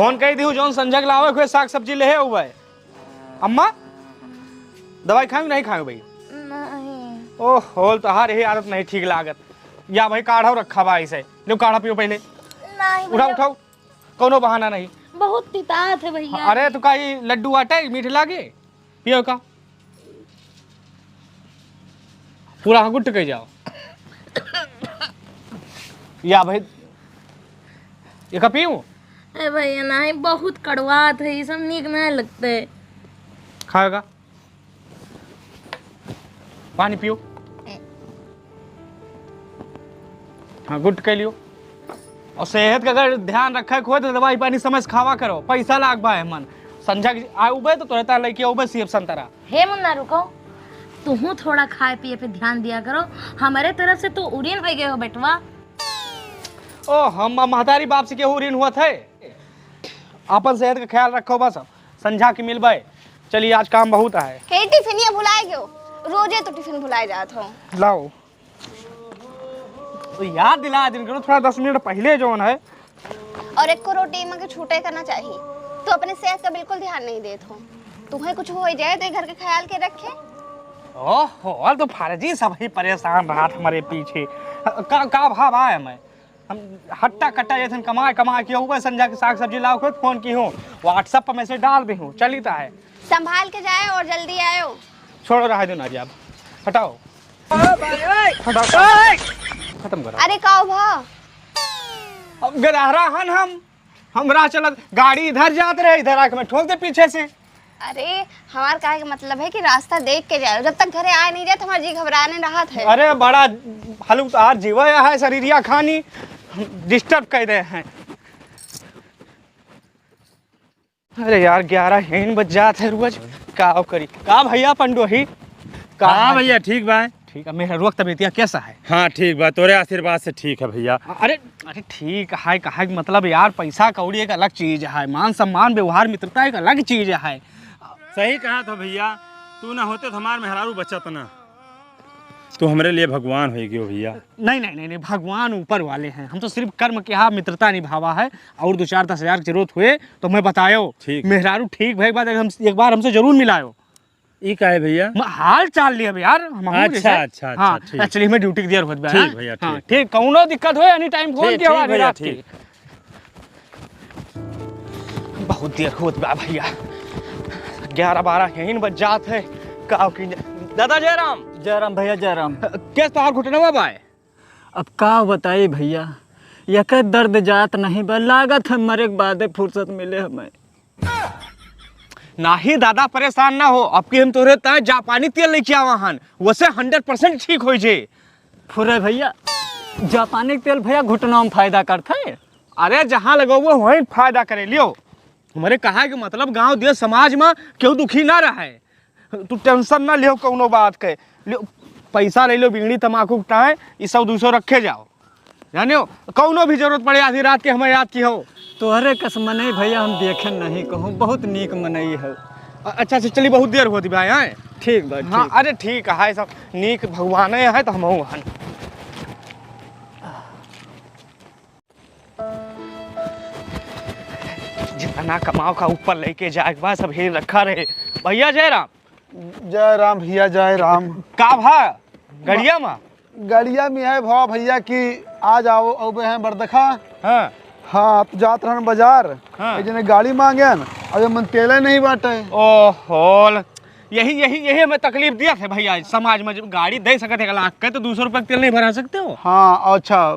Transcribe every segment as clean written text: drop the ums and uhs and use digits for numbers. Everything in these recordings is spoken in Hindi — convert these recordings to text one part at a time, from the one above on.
फोन कही दी जौन संजय लावे हुए साग सब्जी ले हुआ है। अम्मा दवाई खाऊं नहीं खाऊं भाई? नहीं। ओहो तहार यही आदत नहीं ठीक लागत। या भाई काढ़ा रखा बा ऐसे लो काढ़ा पियो पहले। नहीं उठाओ उठाओ कोनो बहाना नहीं। बहुत तितात है भैया। अरे तो का लड्डू आटे मीठे लागे पियो का पूरा गुट के जाओ। या भाई ये का पीऊं? ए भैया नहीं बहुत कड़वात है ये सब नीक नहीं लगते। खाएगा पानी पियो। हाँ गुट के लियो और सेहत का अगर ध्यान रखे हो तो दवाई पानी समझ खावा करो। पैसा लाग बा है मन संझा आ उबे तो तोरे तार लेके उबे सेब संतरा। हे मुन्ना रुको तुम थोड़ा खाए पिए पे ध्यान दिया करो। हमारे तरफ से तो उड़ीन हो गए हो बेटवा। ओ हम महतारी बाप से केहू ऋण हुआ थे। अपन सेहत का ख्याल रखो बस संझा की मिलबे। चलिए आज काम बहुत है। के टिफिन ये भुलाए गयो रोजे तो टिफिन भुलाए जात हो। लाओ तो याद दिला दिन करो थोड़ा 10 मिनट पहले जो है। और एक को रोटी में के छूटे करना चाहिए। तो अपने सेहत का बिल्कुल ध्यान नहीं देत हो। तुम्हें कुछ हो जाए तो घर के ख्याल के रखे। ओहो तो फर्जी सब ही परेशान रहा हमारे पीछे का भाव आया मैं हम हट्टा कट्टा जैसे कमा के हुआ संजय के साग सब्जी लाओ खुद फोन की हूँ व्हाट्सएप पर मैसेज डाल दी हूँ चलीता है। संभाल के जाए और जल्दी आयो। छोड़ो रहा दो ना जी आप हटाओ हटाओ खत्म करो। अरे काओ भा अब गराहरा हन हम राह चलत गाड़ी इधर जात रहे इधर आके मैं ठोक दे पीछे से। अरे हमार कहे का मतलब है कि रास्ता देख के जाओ। जब तक घरे आए नहीं जाए तो हमारा जी घबराने रहा है। अरे बड़ा हलुकतार जीवा है शरीरिया खानी डिस्टर्ब कर रहे हैं। अरे यार 11 बज जात है रोज का करी का भैया पंडो ही का। हाँ भैया ठीक बा। ठीक है मेरा रोक तबीयतिया कैसा है? हाँ ठीक बा तोरे आशीर्वाद से ठीक है भैया। अरे अरे ठीक है कहा मतलब यार पैसा कौड़ी एक अलग चीज है मान सम्मान व्यवहार मित्रता एक अलग चीज है। सही कहा था भैया तू ना होते तो हमार मेहरारू बच्चा तो ना तू हमारे लिए भगवान हो गयो भैया। नहीं भगवान ऊपर वाले हैं हम तो सिर्फ कर्म के यहाँ मित्रता निभावा है और 2-4-10 हज़ार की जरूरत हुए तो मैं बतायो मेहरारू ठीक भाई बात एक बार हमसे जरूर मिलायो। ये का है भैया? हाल चाल लिया भैया अच्छा हाँ एक्चुअली मैं ड्यूटी देर होत बा। ठीक भैया हाँ ठीक कौनो दिक्कत हो एनी टाइम फोन के आवाज रात की। बहुत देर होत बा भैया 11-12 यहीं बज जात है का की। दादा जयराम भैया जयराम। क्या तोहार घुटनवा बा? अब का बताई भैया यक दर्द जात नहीं बा लागत है मरे के बाद फुर्सत मिले हमें। नाही दादा परेशान ना हो अब की हम तोरे ता जापानी तेल लेके आवा हन वैसे 100% ठीक हो जे। फुरे भैया जापानी तेल भैया घुटनों में फायदा करता है। अरे जहाँ लगो वहीं फायदा करे लियो। हमारे कहा कि मतलब गांव देश समाज में क्यों दुखी ना रहे। तू टेंशन ना लियो कोनो बात के लियो पैसा ले लो बीड़ी तम्बाकू टाए ये सब 200 रखे जाओ जाने हो कौनो भी जरूरत पड़े आधी रात के हमें याद की हो। तोहरे कस मनई भैया हम देखे नहीं कहूँ बहुत नीक मनई है। अच्छा चलिए बहुत देर होती भाई है ठीक बा हाँ अरे ठीक है सब नीक भगवान है तो हम हन। जितना कमाओ का ऊपर लेके जाए बा सब ही रखा रहे। भैया जय राम भैया जय राम। का भा गड़िया में गड़िया में है भाव भैया कि आ जाओ अबे हैं बरदखा। हाँ हाँ तो जात रहन बाजार हाँ। जने गाड़ी मांगे अबे मन तेले नहीं बाटे। ओहो यही हमें तकलीफ दिया थे भैया समाज में जब गाड़ी दे सकते हैं लाख के तो 200 रुपये तेल नहीं भरा सकते हो। हाँ अच्छा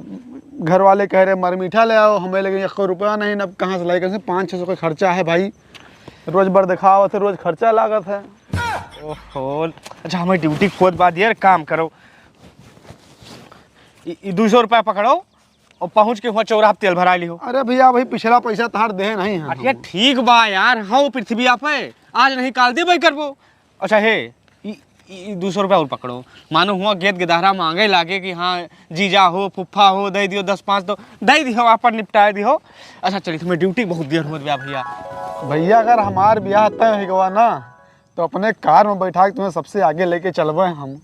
घर वाले कह रहे मर मीठा ले आओ हमें लेकिन 1 रुपया नहीं अब कहाँ से लाएगा 500-600 का खर्चा है भाई रोज बरदखा थे रोज खर्चा लागत है। ओहो अच्छा हमें ड्यूटी खोद बाद यार काम करो 200 रुपया पकड़ो और पहुंच के वहाँ चौराहा तेल भरा ली हो। अरे भैया भाई पिछला पैसा तहार दे नहीं है। अरे ठीक बा यार हाँ पृथ्वी आप है आज नहीं काल दे भाई करबो। अच्छा है 200 रुपया और पकड़ो मानो हुआ गेद गिदारा मांगे लागे कि हाँ जीजा हो फुफ्फा हो दे दियो 10-5 तो दे दियो आप पर निपटा दियो। अच्छा चलिए तुम्हें ड्यूटी बहुत देर हो गया भैया अगर हमार ब्याह तय हो गवा ना तो अपने कार में बैठा के तुम्हें सबसे आगे लेके चलबे हम।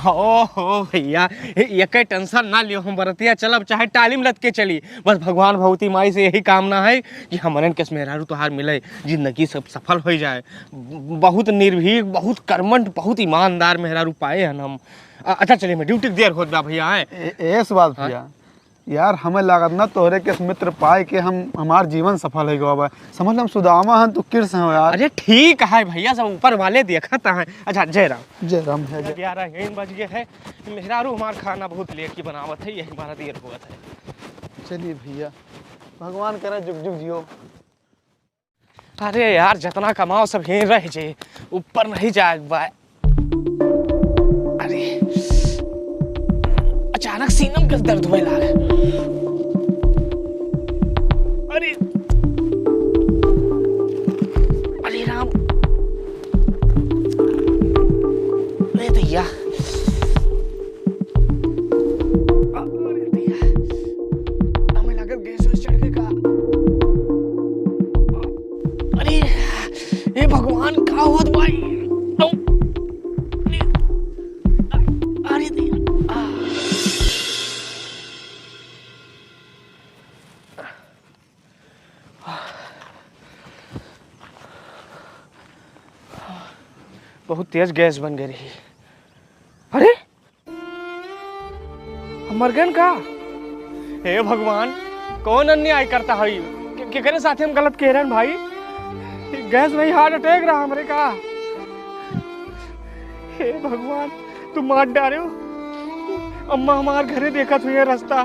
हो भैया एक टेंशन ना लियो, हम बरतिया चलब चाहे टालिम लद के चली, बस भगवान भगवती माई से यही कामना है कि हमरन के मेहरारू तोहार मिले, जिंदगी सब सफल हो जाए। बहुत निर्भीक, बहुत कर्मठ, बहुत ईमानदार मेहरारू पाए हैं हम। अच्छा चलिए, मैं ड्यूटी देर होत बा भैया है। ऐस बात भैया यार, हमें लागत ना तोहरे के मित्र पाए के हमार जीवन सफल हो गया। समझ हम सुदामा हैं तो कृष्ण हो यार। अरे ठीक है भैया, सब ऊपर वाले देखत हैं। अच्छा जय राम। जय राम है। 11 बज गए है, मेहरारू हमार खाना बहुत लेट की बनावत है, यही हमारा देर हुआ है। चलिए भैया, भगवान करे जुग जुग जियो। अरे यार जितना कमाओ सब यहीं रह जाए, ऊपर नहीं जाए बा। अरे अचानक सीनम के दर्द होने लगा। अरे अरे राम, अरे दैया, अरे दैया, हमें लगा गैस वैस चढ़ गया। अरे ये भगवान का हुआ भाई। अरे दैया, बहुत तेज गैस बन गई रही। अरे मरगन का, हे भगवान कौन अन्याय करता है? केकरे साथे हम गलत कह रहे हैं भाई? गैस नहीं, हार्ट अटैक रहा हमारे का। हे भगवान तुम मार डाले हो। अम्मा हमारे घरे देखत हुई है रास्ता,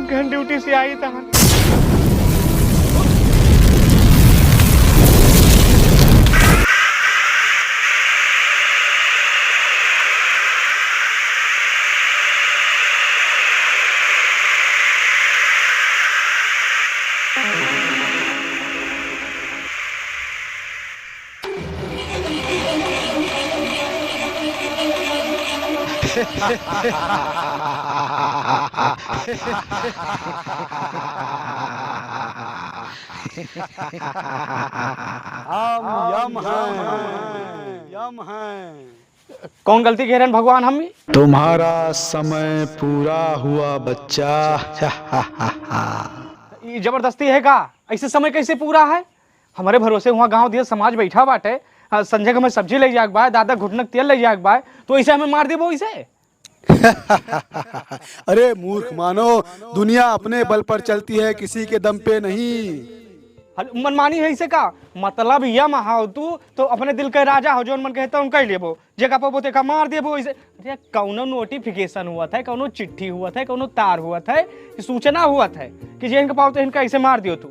घर ड्यूटी से आई था। यम है। कौन गलती कह रहे हैं भगवान? हम तुम्हारा समय पूरा हुआ बच्चा। ये जबरदस्ती है का? ऐसे समय कैसे पूरा है? हमारे भरोसे वहाँ गांव दिया समाज बैठा बाटे, संजय को हमें सब्जी ले जाके बा, दादा घुटनक तेल ले जाके बा, तो ऐसे हमें मार देबो इसे? अरे मूर्ख मानो, दुनिया अपने बल पर चलती है, किसी के दम पे नहीं। मनमानी है इसे का मतलब? यह महा तू तो अपने दिल के राजा हो, जो मन कहता उनका ही लेबो, जगह पर बोते का मार देबो इसे। अरे कौनो नोटिफिकेशन हुआ था, कौनो चिट्ठी हुआ था, कौनो तार हुआ था, सूचना हुआ था कि जे इनका पाओ तो इनका ऐसे मार दियो तू।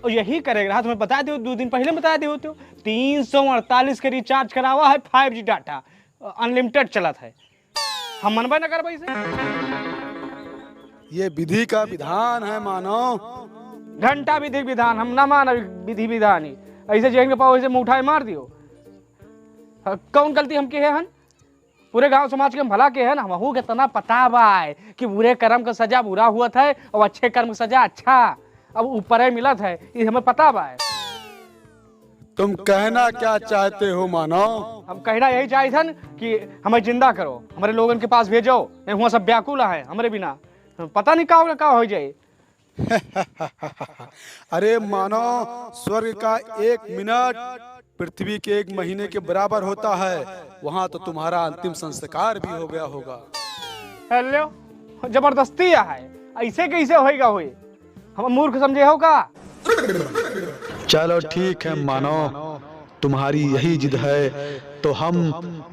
और यही करेगा, तुम्हें बता दो, 2 दिन पहले बता दियो तो 348 के रिचार्ज करावा है, 5G डाटा अनलिमिटेड चला था। हम मनबे न करबे इसे। ये विधि का विधान है मानो। घंटा विधि विधान हम ना मान, विधि विधान ही ऐसे जेन के पाओ ऐसे मुंह उठाए मार दियो। कौन गलती हम के है हन? पूरे गांव समाज के हम भला के है ना, हमहू के तना पता बा कि बुरे कर्म का सजा बुरा हुआ था और अच्छे कर्म का सजा अच्छा अब ऊपर मिला था, ये हमें पता बा। तुम कहना क्या चाहते हो मानो? हम कहना यही चाहे थे कि हमें जिंदा करो, हमारे लोगों के पास भेजो, वहाँ सब व्याकुल है हमारे बिना, पता नहीं का हो जाए। अरे मानो, स्वर्ग का 1 मिनट पृथ्वी के 1 महीने के बराबर होता है। वहाँ तो तुम्हारा अंतिम संस्कार भी हो गया होगा। हेलो, जबरदस्ती है, ऐसे कैसे होएगा? हुई हम मूर्ख समझे हो का? चलो ठीक है मानो, तुम्हारी यही जिद है तो हम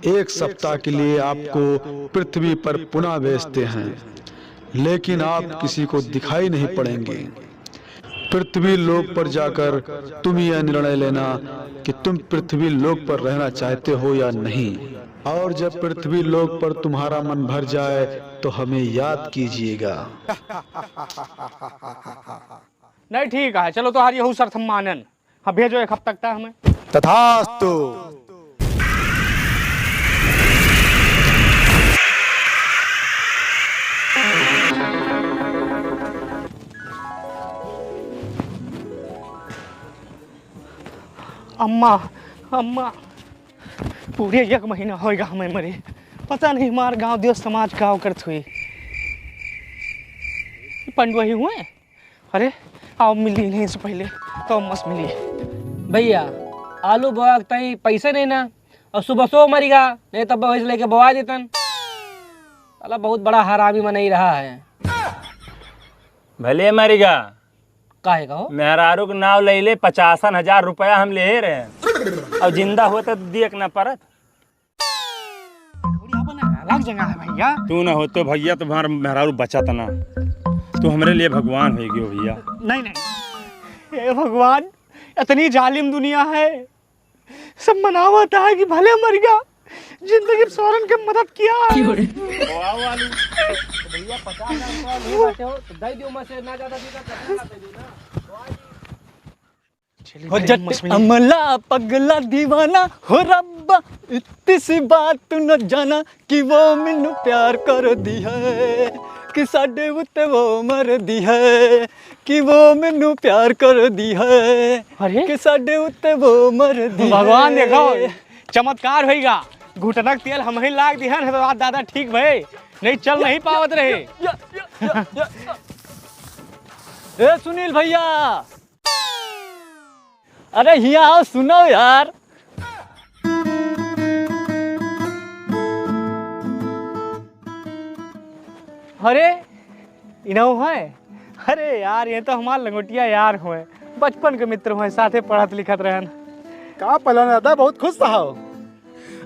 1 सप्ताह के लिए आपको पृथ्वी पर पुनः भेजते हैं, लेकिन आप किसी को दिखाई नहीं पड़ेंगे। पृथ्वी लोक पर जाकर तुम यह निर्णय लेना कि तुम पृथ्वी लोक पर रहना चाहते हो या नहीं, और जब पृथ्वी लोक पर तुम्हारा मन भर जाए तो हमें याद कीजिएगा। नहीं ठीक है, चलो तो हार यहू शर्त हम मानन। हाँ भेजो 1 हफ्ता तक हमें। तथास्तु। अम्मा अम्मा पूरे 1 महीना होएगा हमें मरे। पता नहीं हमारे गांव देश समाज का करत हुए पंडवही हुए। अरे आओ मिली नहीं से पहले तो मस्त मिली। भैया आलू बोआ तई पैसे नहीं ना, और सुबह सो मरीगा नहीं तब भैंस लेके बोआ देतन। साला बहुत बड़ा हरामी मन ही रहा है। भले मरीगा काहे कहो मेहरारू के नाव ले ले 50,000 रुपया हम ले रहे हैं, और जिंदा हुआ तो देख ना परत। अलग जगह है भैया। तू ना हो तो भैया तुम्हारा मेहरारू बचा तना, तू हमारे लिए भगवान हो गयो भैया। नहीं नहीं, हे भगवान इतनी जालिम दुनिया है। सब मनावता है कि भले मर गया, जिंदगी सौरन के मदद किया। भैया 50,000 नहीं बाटे हो तो दे दियो, मैं से ना ज्यादा हो जट अमला पगला दीवाना हो रब्बा, इतनी सी बात तू न जाना कि वो मैनू प्यार कर दी है, कि साडे उत्ते वो मर दी है, कि वो मैनू प्यार कर दी है, अरे कि साडे उत्ते वो मर दी है। भगवान देखो चमत्कार होएगा। घुटनक तेल हम ही लाग दिया है तो दादा ठीक भई, नहीं चल नहीं पावत रहे। ए सुनील भैया, अरे हिया आओ सुनो यार। अरे इनहु है। अरे यार ये तो हमार लंगोटिया यार हुए, बचपन के मित्र हुए, साथे पढ़त लिखत रहन। कहाँ पहला दादा बहुत खुश था।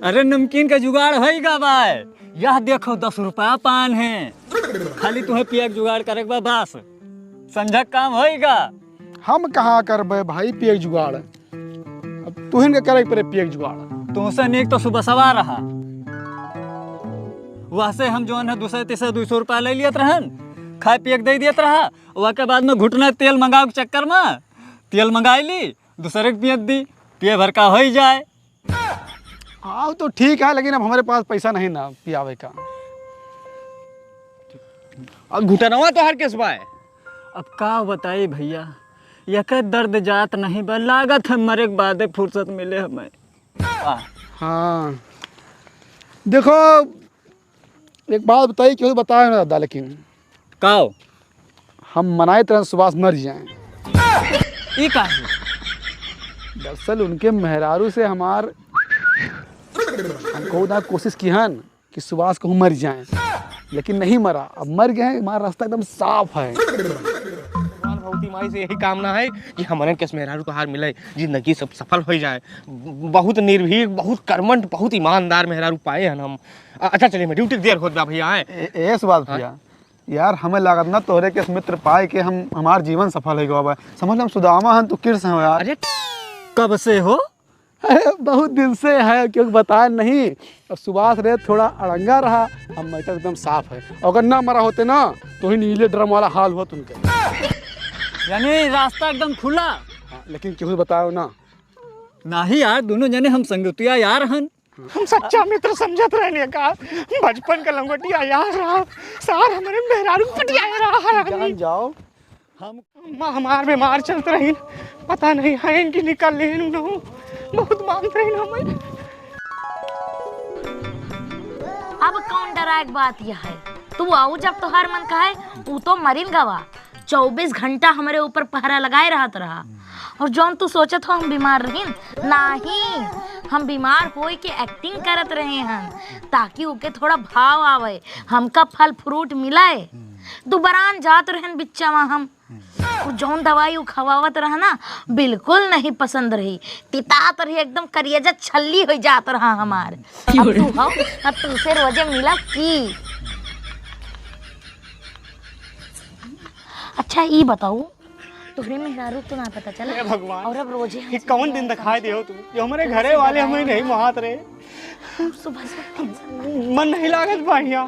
अरे नमकीन का जुगाड़ होएगा भाई, यह देखो 10 रुपया पान है, खाली तुम्हें पिया के जुगाड़ करेगा बस, समझा काम होएगा। हम कहाँ करबे भाई पियक जुगाड़, अब तुहिन के करे पड़े पियक जुगाड़। तुमसे नेक तो सुबह सवार रहा, वहाँ से हम जो है 200-200 रुपया ले लियत रहन, खाए पिए के दे दियत रहा। वहाँ के बाद में घुटना तेल मंगाओ के चक्कर में तेल मंगा ली, दूसरे के पियत दी, पिए भर का हो ही जाए। हाँ तो ठीक है, लेकिन अब हमारे पास पैसा नहीं ना पियावे का। और घुटनवा तो हर किस बाय। अब का बताई भैया, यह दर्द जात नहीं बा, लागत है मरे के बाद फुर्सत मिले हमें। हाँ देखो एक बात बताइए, क्यों बताया ना दादा, लेकिन काओ हम मनाए तरह सुभाष मर जाएं। ई का दरअसल उनके मेहरारू से हमार हमको ना कोशिश की हन कि सुभाष को मर जाएं, लेकिन नहीं मरा। अब मर गए हैं, हमारा रास्ता एकदम साफ है। भगवान भगवती माई से यही कामना है कि हमारे किस मेहरारू को हार मिले, जिंदगी सब सफल हो जाए। बहुत निर्भीक, बहुत कर्मठ, बहुत ईमानदार मेहरारू पाए हैं हम। अच्छा चलिए मैं ड्यूटी देर होत बा भैया आए। ये बात भैया यार, हमें लागत ना तोहरे के मित्र पाए के हम हमार जीवन सफल हो गया। समझ हम सुदामा हन तो कृष्ण हो यार। अरे कब से हो? अरे बहुत दिन से है, क्योंकि बताया नहीं। अब सुभाष रे थोड़ा अड़ंगा रहा, हम मैटर एकदम साफ है। अगर ना मरा होते ना तो ही नीले ड्रम वाला हाल हुआ उनके। यानी रास्ता एकदम खुला। हाँ, लेकिन क्यों बताओ ना। नहीं यार, दोनों जने हम संगतिया यार हन। हम सच्चा मित्र समझत रहने का, बचपन का लंगोटिया यार रहा, सार हमारे मेहरारू पटिया रहा। जान जाओ, हम हमार बीमार चलते रही, पता नहीं है इनकी निकल ले बहुत मांगते रही हमें। अब कौन डराए बात यह है, तू आओ जब तोहार मन का है, तू तो मरीन गवा 24 घंटा हमारे ऊपर पहरा लगाए रहा। और जौन तू सोचत हो हम बीमार रही, नहीं, हम बीमार होए के एक्टिंग करत रहे हैं ताकि ओके थोड़ा भाव आवे, हमका फल फ्रूट मिलाए। दुबरान जात रहन बिच्चावा हम, जौन दवाई खवावत रहा ना बिल्कुल नहीं पसंद रही, तितात रही, एकदम करियजा छल्ली हो जात रहा हमार। अब तू हो, अब तुझसे रोजे मिला की। अच्छा ये बताओ, तुहरे मेहरारू तो ना पता चला भगवान, और अब रोजे ये कौन दिन दिखाई दे हो तुम, जो हमारे घरे वाले हमें नहीं महात रहे। सुबह से मन नहीं लागत बढ़िया,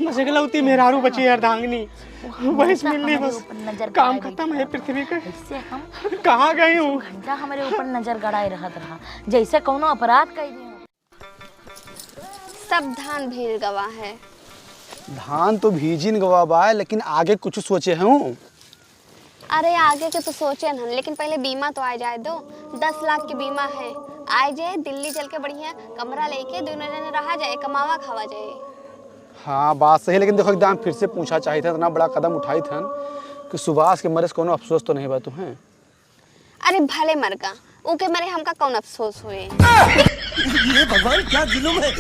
बस एकलौती मेहरारू बची अर्धांगिनी, वही मिलनी बस। काम खत्म है पृथ्वी का। इससे हम कहाँ गई हूँ? घंटा हमारे ऊपर नजर गड़ाए रहा जैसे कोनो अपराध कर दिया। सब धान भीड़ गवा है। धान तो भीजिन गवा है, लेकिन आगे कुछ सोचे हूँ। अरे आगे के तो सोचे न, लेकिन पहले बीमा तो आ जाए दो। 10 लाख की बीमा है, आए जाए दिल्ली चल के बढ़िया कमरा लेके दोनों जने रहा जाए, कमावा खावा जाए। हाँ बात सही, लेकिन देखो एकदम फिर से पूछा चाहिए था, इतना बड़ा कदम उठाई था कि सुभाष के मरे से कोनो अफसोस तो नहीं बा तुम्हें? अरे भले मर का, ऊके मरे हमका कौन अफसोस हुए। ये भगवान क्या जुल्म है।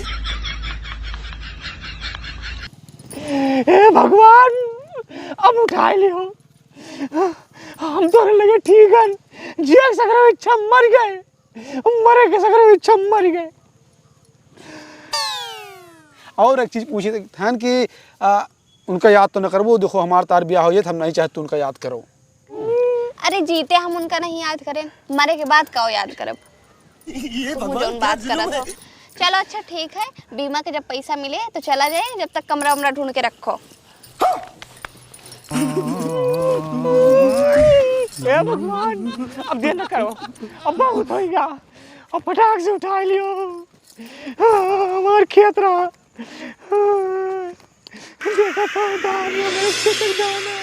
हे भगवान, अब उठा लियो। हम तो लगे ठीक है, जिया सकरो इच्छा मर गए, मरे के सकरो इच्छा मर गए। और एक चीज़ पूछी था कि उनका याद तो न करबो, देखो हमारा तार ब्याह हो तो हम नहीं चाहते उनका याद करो। अरे जीते हम उनका नहीं याद करें, मरे के बाद का याद करब। मुझे उन बात करा तो चलो अच्छा ठीक है, बीमा के जब पैसा मिले तो चला जाए, जब तक कमरा उमरा ढूंढ के रखो। हे भगवान, अब देर न करो, अब बहुत हो गया, अब फटाक से उठा लियो। हमार खेत रहा, देखा था दानिया में इसके तक जाना।